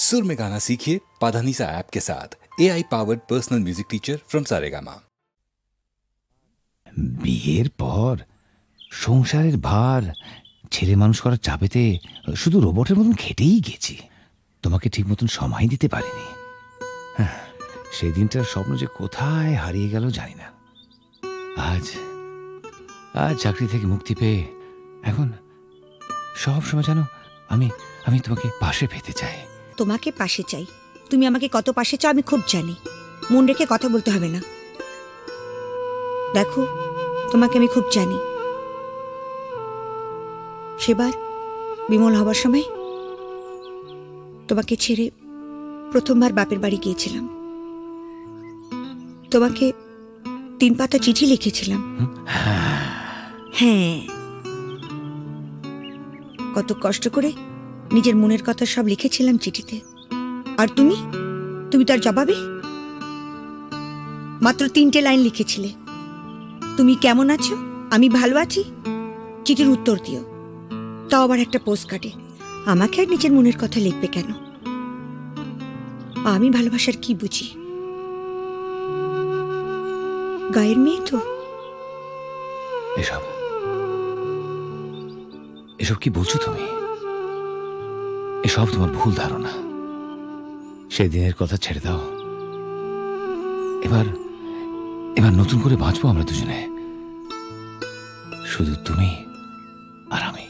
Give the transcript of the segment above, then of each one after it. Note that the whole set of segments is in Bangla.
सुर में गाना सीखिए पाधानीसा ऐप के साथ। AI powered personal music teacher from Saregama. বিয়ের পর সংসারের ভার ছেলে মানুষ করার চাপেতে শুধু রোবটের মতন খেটেই গেছি। তোমাকে ঠিক মতন সময় দিতে পারিনি। সেই দিনটার স্বপ্ন যে কোথায় হারিয়ে গেল জানি না। আজ চাকরি থেকে মুক্তি পেয়ে এখন সব সময় জানো আমি তোমাকে পাশে পেতে চাই। তোমাকে পাশে চাই, তুমি আমাকে কত পাশে চাও আমি খুব জানি। মন রেখে কথা বলতে হবে না। দেখো, তোমাকে আমি খুব জানি। সেবার বিমল হবার সময় তোমাকে ছেড়ে প্রথমবার বাপের বাড়ি গিয়েছিলাম। তোমাকে 3 পাতা চিঠি লিখেছিলাম। হ্যাঁ, কত কষ্ট করে নিজের মনের কথা সব লিখেছিলাম চিঠিতে। আর তুমি তার জবাবে মাত্র 3টে লাইন লিখেছিলে, তুমি কেমন আছো, আমি ভালো আছি, চিঠির উত্তর দিও। তাও আবার একটা পোস্ট কার্ডে। আমাকে আর নিজের মনের কথা লিখবে কেন? আমি ভালোবাসার কি বুঝি? গায়ের মেয়ে তো। এসব কি বলছো তুমি? এসব তোমার ভুল ধারণা। সেদিনের কথা ছেড়ে দাও। এবার নতুন করে বাঁচবো আমরা দুজনে, শুধু তুমি আর আমি।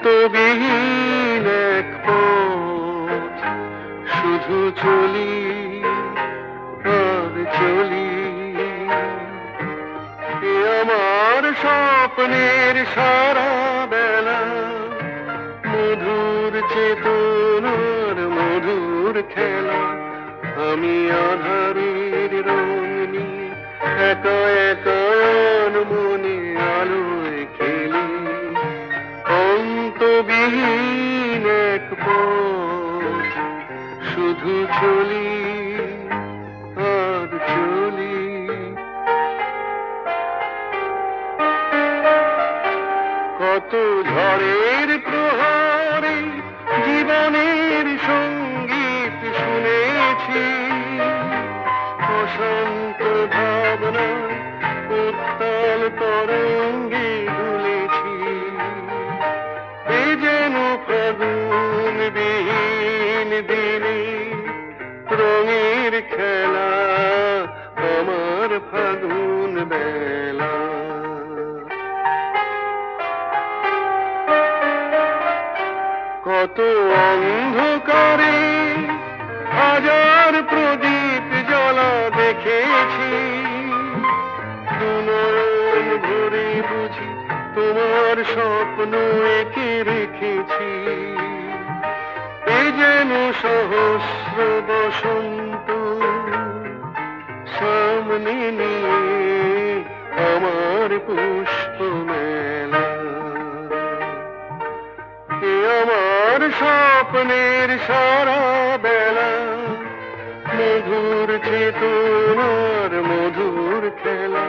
অন্তবিহীন এক পথ, শুধু চলি আর চলি। এ আমার স্বপ্নের সারা বেলা, মধুর চেতনার মধুর খেলা। আমি আধারের রং নিয়ে একা একা মনে আলোয় খেলি। অন্তবিহীন এক পথ, শুধু চলি আর চলি। কত ঝড়ের প্রহরে জীবনের সঙ্গীত শুনেছি, অশান্ত ভাবনা উত্তাল তরঙ্গে দুলেছি। এ যেন ফাগুন বিহীন দিনে রঙের খেলা, আমার ফাগুন বেলা। কত অন্ধকারে হাজার প্রদীপ জ্বলা দেখেছি, দুনয়ন ভরে বুঝি তোমার স্বপ্ন এঁকে রেখেছি। এ যেন সহস্র বসন্ত সামনে নিয়ে আমার পুষ্প মেলা। এ আমার স্বপ্নের সারা বেলা, মধুর চেতনার মধুর খেলা।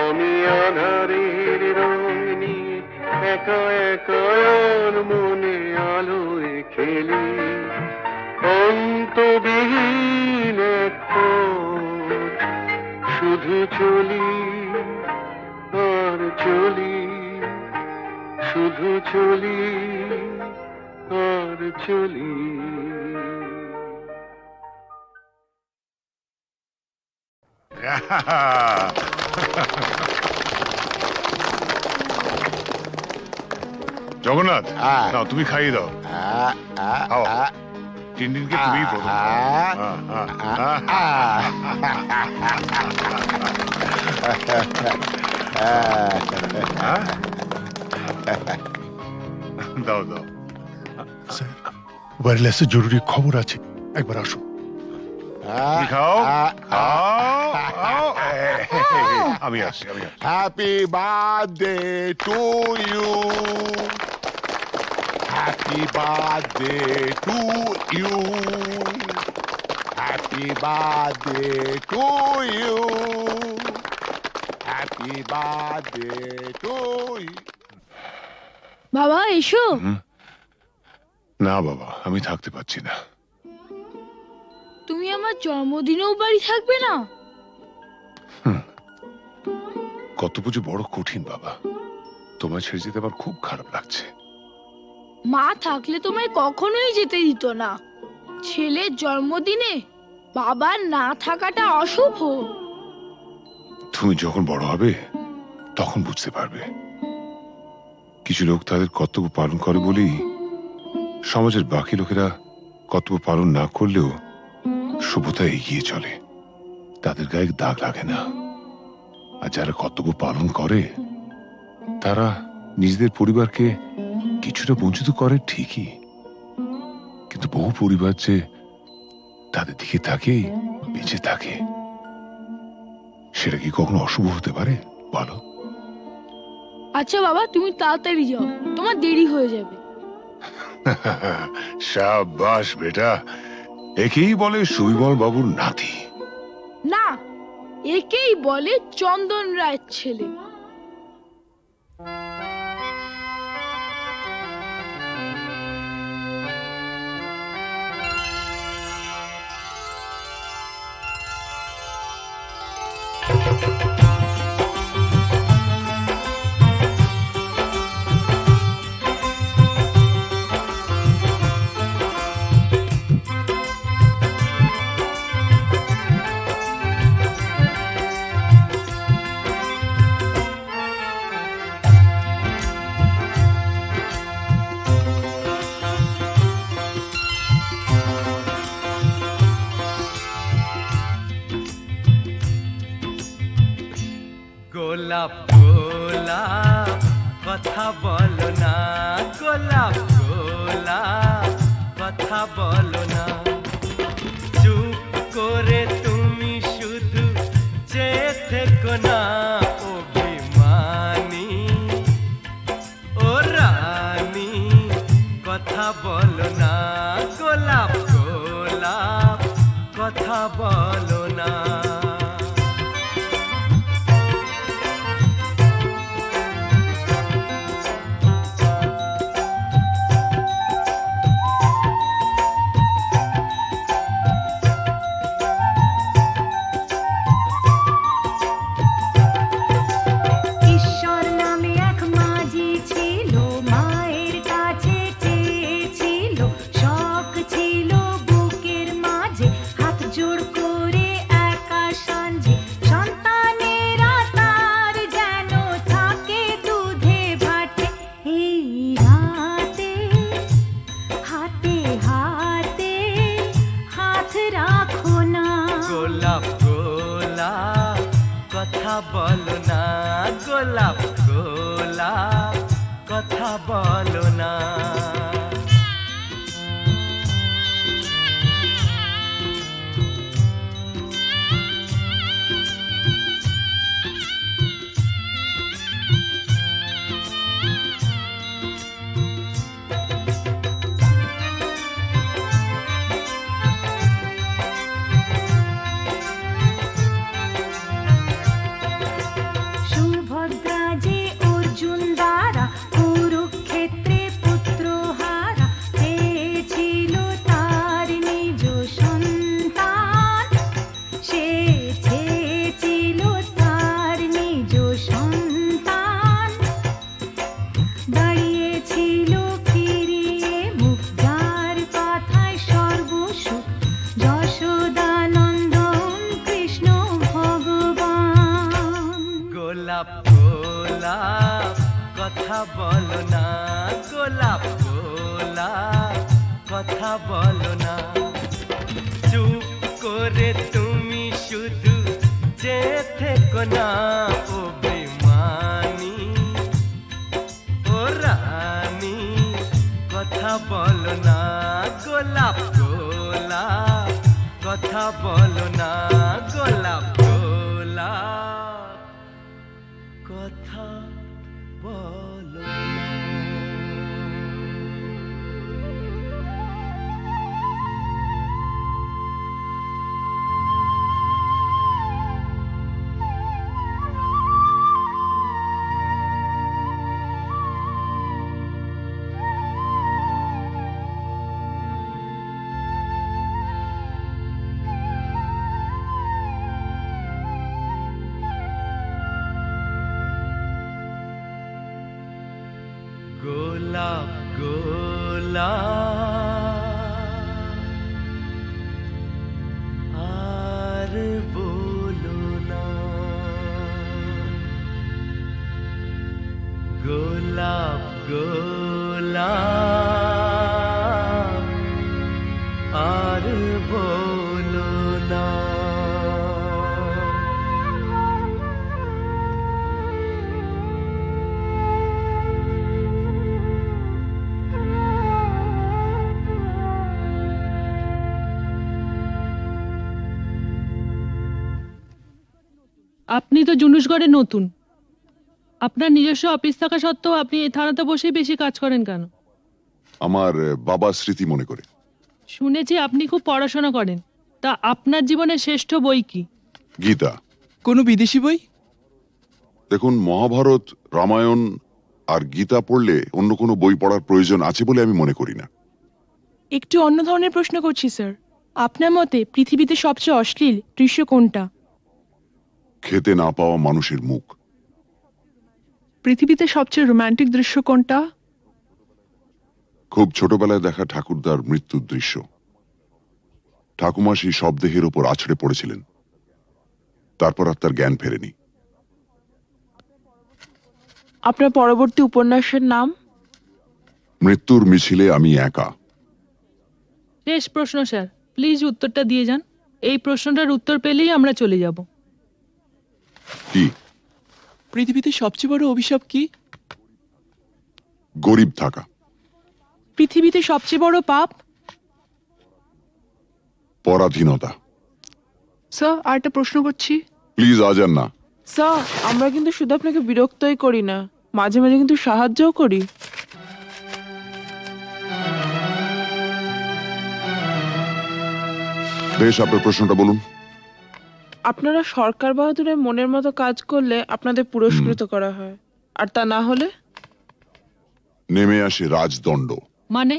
আমি আধারের রং নিয়ে একা একা মনে আলোয় খেলি। অন্তবিহীন এক পথ, শুধু চলি আর চলি, শুধু চলি আর চলি। জগন্নাথ, নাও তুমি খাইয়ে দাও। টিনটিনকে তুমি প্রথম দাও দাও। স্যার, ওয়্যারলেসে জরুরি খবর আছে, একবার আসুন। খাও খাও, আমি আসছি। Happy birthday to you, happy birthday to you, happy birthday to you, happy birthday to you. বাবা এসো। না বাবা, আমি থাকতে পারছি না। তুমি আমার জন্মদিনেও বাড়ি থাকবে না? কত পুজো বড় কঠিন বাবা, তোমায় ছেড়ে যেতে আমার খুব খারাপ লাগছে। মা থাকলে তোমায় কখনোই যেতে দিত না। ছেলের জন্মদিনে বাবার না থাকাটা অশুভ। তুমি যখন বড় হবে তখন বুঝতে পারবে। কিছু লোক তাদের কর্তব্য পালন করে বলেই সমাজের বাকি লোকেরা কর্তব্য পালন না করলেও সভ্যতা এগিয়ে চলে, তাদের গায়ে দাগ লাগে না। আর যারা কর্তব্য পালন করে তারা নিজেদের পরিবারকে কিছুটা বঞ্চিত করে ঠিকই, কিন্তু বহু পরিবার যে তাদের দিকে তাকিয়ে বেঁচে থাকে, সেটা কি কখনো অশুভ হতে পারে বলো? আচ্ছা বাবা, তুমি তাড়াতাড়ি যাও, তোমার দেরি হয়ে যাবে। শাবাশ বেটা, একেই বলে সুবিমল বাবুর নাতি। না, একেই বলে চন্দন রায়ের ছেলে। কথা বলো না গোলাপ গোলাপ কথা বলো না চুপ করে তুমি শুধু চেয়ে থেকো না অভিমানী ও রানী কথা বলো না গোলাপ গোলাপ কথা বলো না বলো না গোলাপ গোলাপ কথা বলো না কথা বলো না গোলাপ গোলাপ কথা বলো না চুপ করে তুমি শুধু চেয়ে থেকো না অভিমানী ও রানী কথা বলো না গোলাপ গোলাপ কথা বলো না গোলাপ গোলাপ কথা বলো না গোলাপ গোলাপ আর বলো না গোলাপ গোলাপ আর বলো না আপনি তো জুনুসগড়ে নতুন, আপনার নিজস্ব অফিস থাকা সত্ত্বেও আপনি এই থানাতে বসেই বেশি কাজ করেন কেন? আমার বাবার স্মৃতি মনে করে। শুনেছি আপনি খুব পড়াশোনা করেন, তা আপনার জীবনের শ্রেষ্ঠ বই কি? গীতা। কোনো বিদেশি বই? দেখুন, মহাভারত, রামায়ণ আর গীতা পড়লে অন্য কোনো বই পড়ার প্রয়োজন আছে বলে আমি মনে করি না। একটু অন্য ধরনের প্রশ্ন করছি স্যার, আপনার মতে পৃথিবীতে সবচেয়ে অশ্লীল দৃশ্য কোনটা? খেতে না পাওয়া মানুষের মুখ। পৃথিবীতে সবচেয়ে রোমান্টিক দৃশ্য কোনটা? খুব ছোটবেলায় দেখা ঠাকুরদার মৃত্যুর দৃশ্য। ঠাকুমা সেই শবদেহের উপর আছড়ে পড়েছিলেন, তারপর আর তার জ্ঞান ফেরেনি। আপনার পরবর্তী উপন্যাসের নাম? মৃত্যুর মিছিলে আমি একা। শেষ প্রশ্ন স্যার, প্লিজ উত্তরটা দিয়ে যান। এই প্রশ্নটার উত্তর পেলেই আমরা চলে যাব। কি? পৃথিবীতে সবচেয়ে বড় অভিশাপ কি? গরিব থাকা। পৃথিবীতে সবচেয়ে বড় পাপ? পরাধীনতা। স্যার আর একটা প্রশ্ন করছি। প্লিজ আজ আর না। স্যার আমরা কিন্তু শুধু আপনাকে বিরক্তই করি না, মাঝে মাঝে কিন্তু সাহায্যও করি। বেশ, আপনার প্রশ্নটা বলুন। আপনারা সরকার বাহাদুরের মনের মতো কাজ করলে আপনাদের পুরস্কৃত করা হয়, আর তা না হলে নেমে আসে রাজদণ্ড, মানে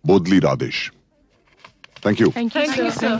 বদলির আদেশ। Thank you. Thank you sir.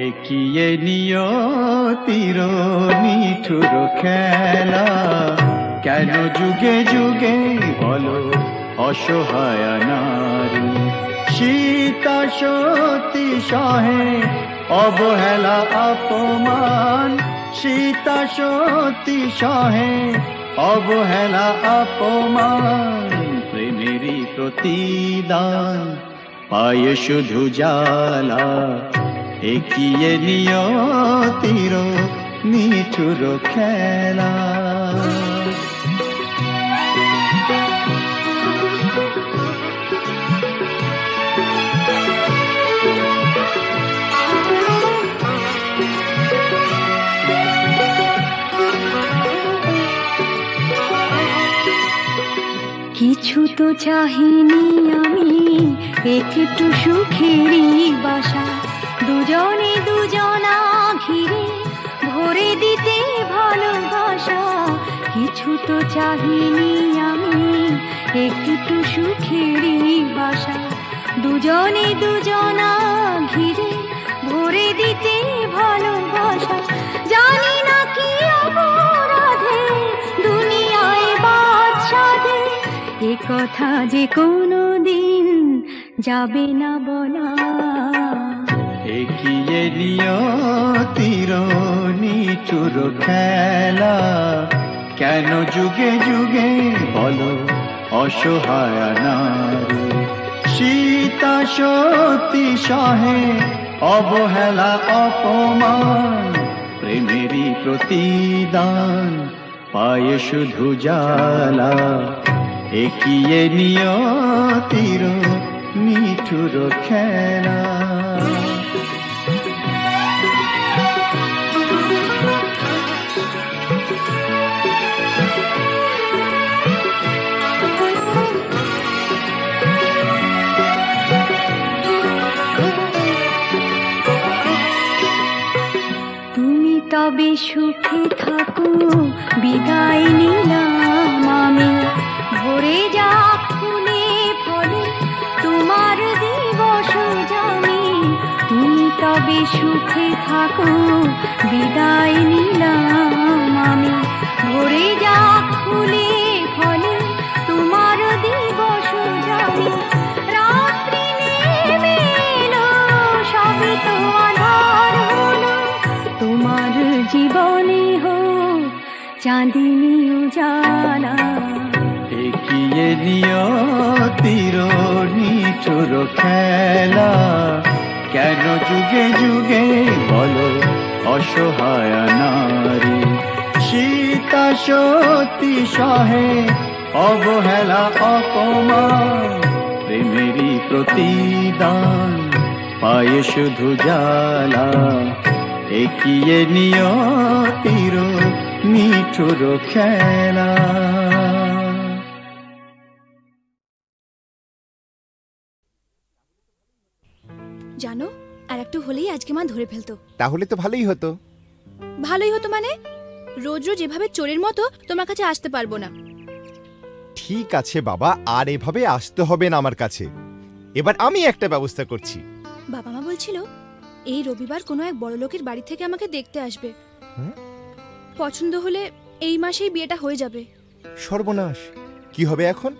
একিয়ে নিয়তির নিঠুর খেলা, কেন যুগে যুগে বলো অসহায় নারী। সীতা সতী সহে অবহেলা অপমান, সীতা সতী সহে অবহেলা অপমান। প্রেমেরই প্রতিদান পায় শুধু জ্বালা, একিয়ে নিয়তির নিঠুর খেলা। কিছু তো চাহিনি আমি, একটু সুখেরই বাসা, দুজনে দুজনা ঘিরে ভরে দিতে ভালোবাসা। কিছু তো চাহিনি আমি, একটু সুখেরই বাসা, দুজনে দুজনা ঘিরে ভরে দিতে ভালোবাসা। জানি না কি অপরাধে দুনিয়ায় বাদশাদে, এ কথা যে কোনো দিন যাবে না বলা। একিয়ে নিয়তির নিঠুর খেলা, কেন যুগে যুগে বলো অসহায় নারী। সীতা সতী সহে অবহেলা অপমান, প্রেমেরই প্রতিদান পায় শুধু জ্বালা। একিয়ে নিয়তির নিঠুর খেলা। তুমি তবে সুখে থাকো, বিদায় নিলাম আমি। ভরে যাক ফুলে ফলে তোমার দিবস জানি। তুমি তবে সুখে থাকো, বিদায় নিলাম আমি। ভরে যাক ফুলে ফলে তোমার দিবস জানি। রাত্রি নেমে এলো, সবে তো আধার হলো, তোমার জীবনে হোক চাঁদিনী উজালা। একিয়ে নিয়তির নিঠুর খেলা, কেন যুগে যুগে বলো অসহায় নারী। সীতা সতী সহে অবহেলা অপমান, প্রেমের প্রতিদান, পায়ে শুধু জ্বালা, একিয়ে নিয়তির নিঠুর খেলা। জানো, আর একটু হলেই আজকে মা ধরে ফেলতো। তাহলে তো ভালোই হতো। ভালোই হতো মানে? রোজ রোজ এভাবে চোরের মতো তোমার কাছে আসতে পারবো না। ঠিক আছে বাবা, আর এভাবে আসতে হবে না আমার কাছে। এবার আমি একটা ব্যবস্থা করছি। বাবা মা বলছিল এই রবিবার কোনো এক বড় লোকের বাড়ি থেকে আমাকে দেখতে আসবে। পছন্দ হলে এই মাসেই বিয়েটা হয়ে যাবে। সর্বনাশ, কি হবে এখন?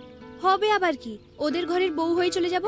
হবে আবার কি, ওদের ঘরের বউ হয়ে চলে যাব।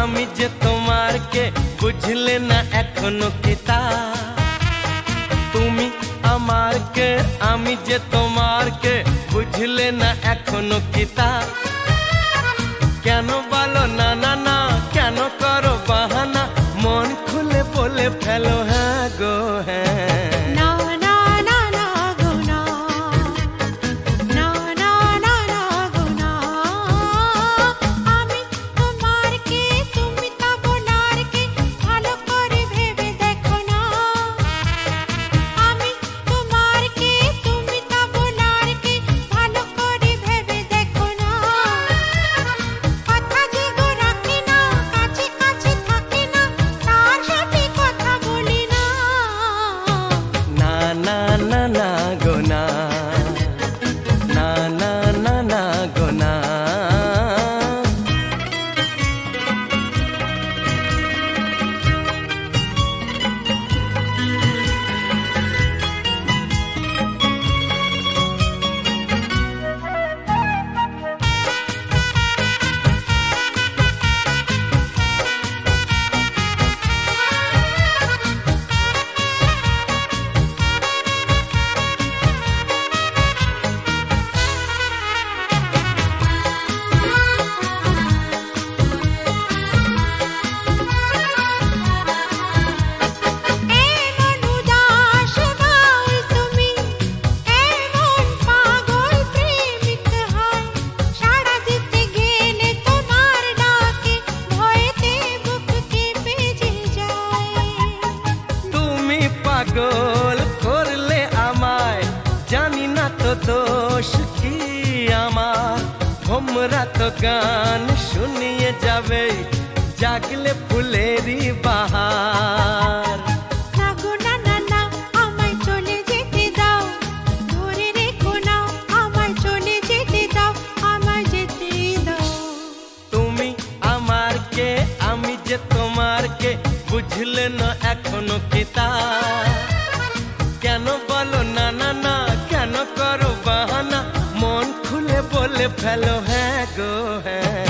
আমি যে তোমার কে বুঝলে না এখনো কিতা, তুমি আমার কে আমি যে তোমার কে বুঝলে না এখনো কিতা। কেন বলো না না না, কেন করো বাহানা, মন খুলে বলে ফেলো হ্যাঁ গো হ্যাঁ। পাগল করলে আমায়, জানি না তো দোষ কি আমার। ভোমরা তো গান শুনিয়ে যাবে, জাগলে ফুলেরই বাহার। তুমি আমার কে আমি যে তোমার কে বুঝলে না এখনো কিতা। কেন বলো না না না, কেন করো বাহানা, মন খুলে বলে ফেলো হ্যাঁ গো হ্যাঁ।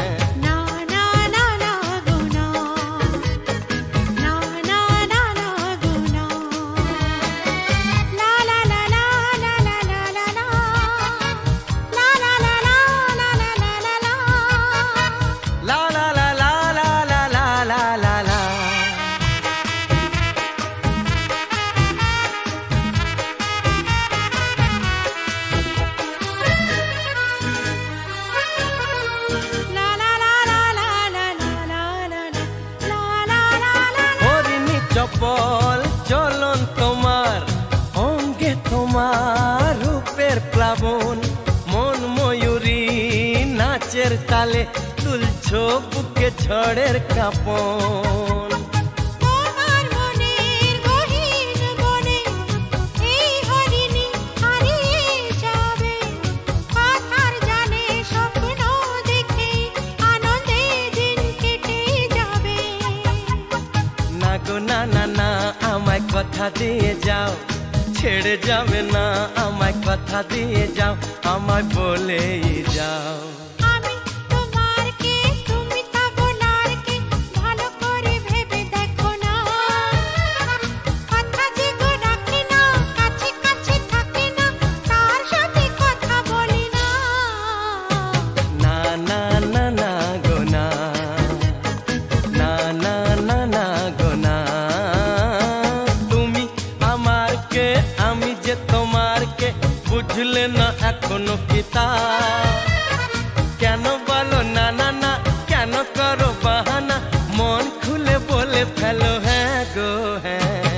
চপল চলন তোমার, অঙ্গে তোমার রূপের প্লাবন। মন ময়ূরী নাচের তালে, তুলছো বুকে ঝড়ের কাঁপন। না না না, আমায় কথা দিয়ে যাও, ছেড়ে যাবে না আমায় কথা দিয়ে যাও আমায় বলেই যাও বুঝলে না এখনো কি তা কেন বলো না না না কেন করো বাহানা মন খুলে বলে ফেলো হ্যাঁ গো হ্যাঁ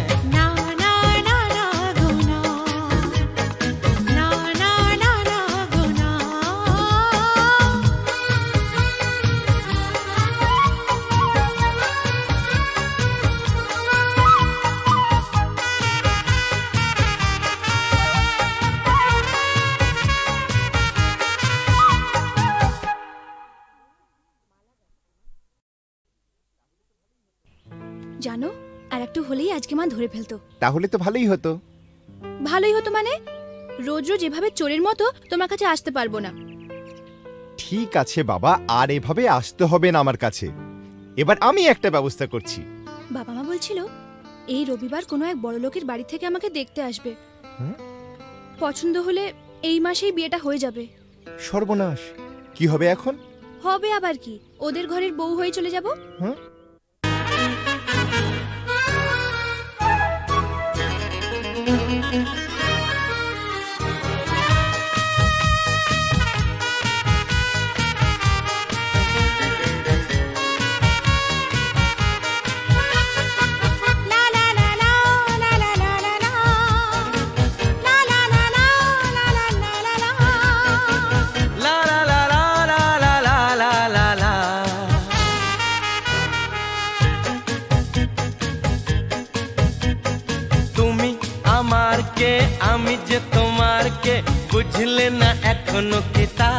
জানো আর একটু হলেই আজকে মা ধরে ফেলতো। তাহলে তো ভালোই হতো। ভালোই হতো মানে রোজ রোজ এভাবে চোরের মতো তোমার কাছে আসতে পারবো না। ঠিক আছে বাবা, আর এভাবে আসতে হবে না আমার কাছে। এবার আমি একটা ব্যবস্থা করছি। বাবা মা বলছিল এই রবিবার কোনো এক বড় লোকের বাড়ি থেকে আমাকে দেখতে আসবে। পছন্দ হলে এই মাসেই বিয়েটা হয়ে যাবে। সর্বনাশ, কি হবে এখন? হবে আবার কি, ওদের ঘরের বউ হয়ে চলে যাব। আমি যে তোমার কে বুঝলে না এখনো কি তা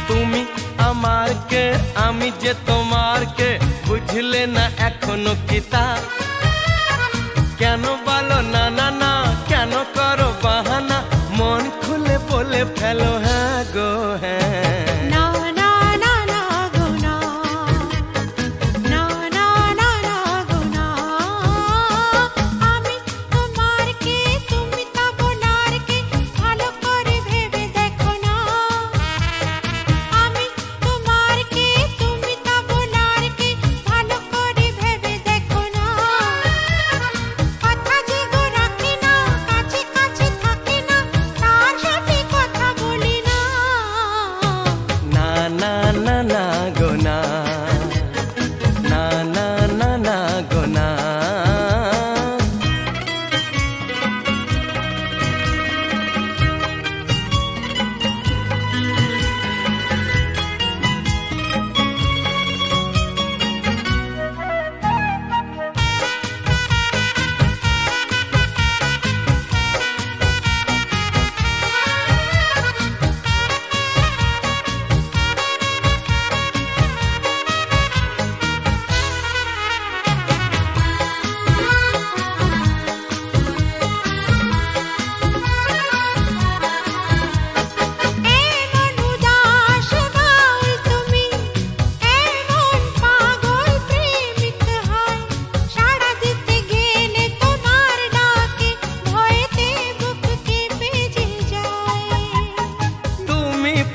তুমি আমার কে আমি যে তোমার কে বুঝলে না এখনো কি তা কেন বলো না না না কেন করো বাহানা মন খুলে বলে ফেলো হ্যাঁ গো হ্যাঁ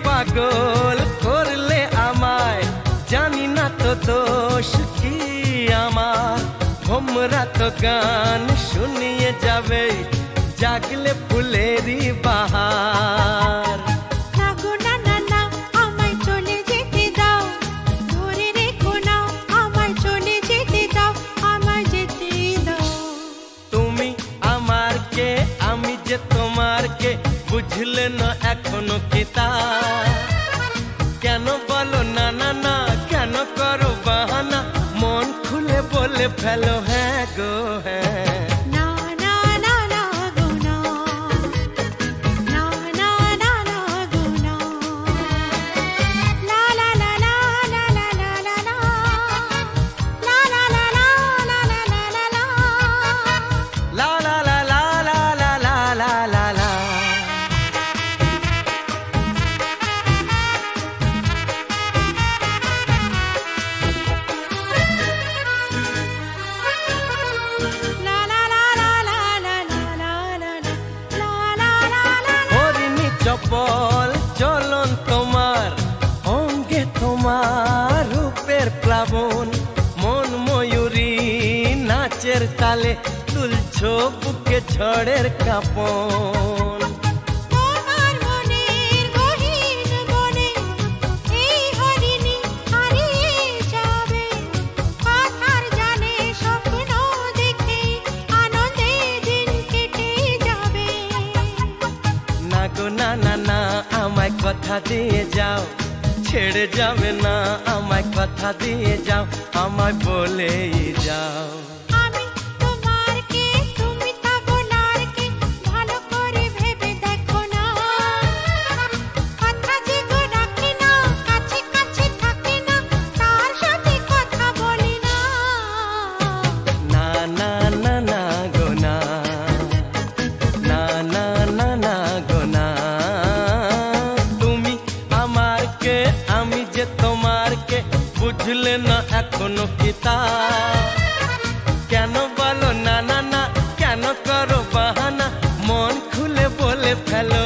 পাগল করলে আমায় জানি না তো দোষ কি আমার ভোমরা তো গান শুনিয়ে যাবে জাগলে ফুলেরই বাহার তুমি আমার কে আমি যে তোমার কে বুঝলে না এখনো কি তা কেন বলো না না না কেন করো বাহানা মন খুলে বলে ফেলো হ্যাঁ গো হ্যাঁ la la la la চপল চলন তোমার, অঙ্গে তোমার রূপের প্লাবন, মন ময়ূরী নাচের তালে তুলছো বুকে ঝড়ের কাঁপন। না না না আমায় কথা দিয়ে যাও, ছেড়ে যাবে না আমায় কথা দিয়ে যাও, আমায় বলেই যাও। বুঝলে না এখনো কিতা, কেন বলো না না না, কেন করো বাহানা, মন খুলে বলে ফেলো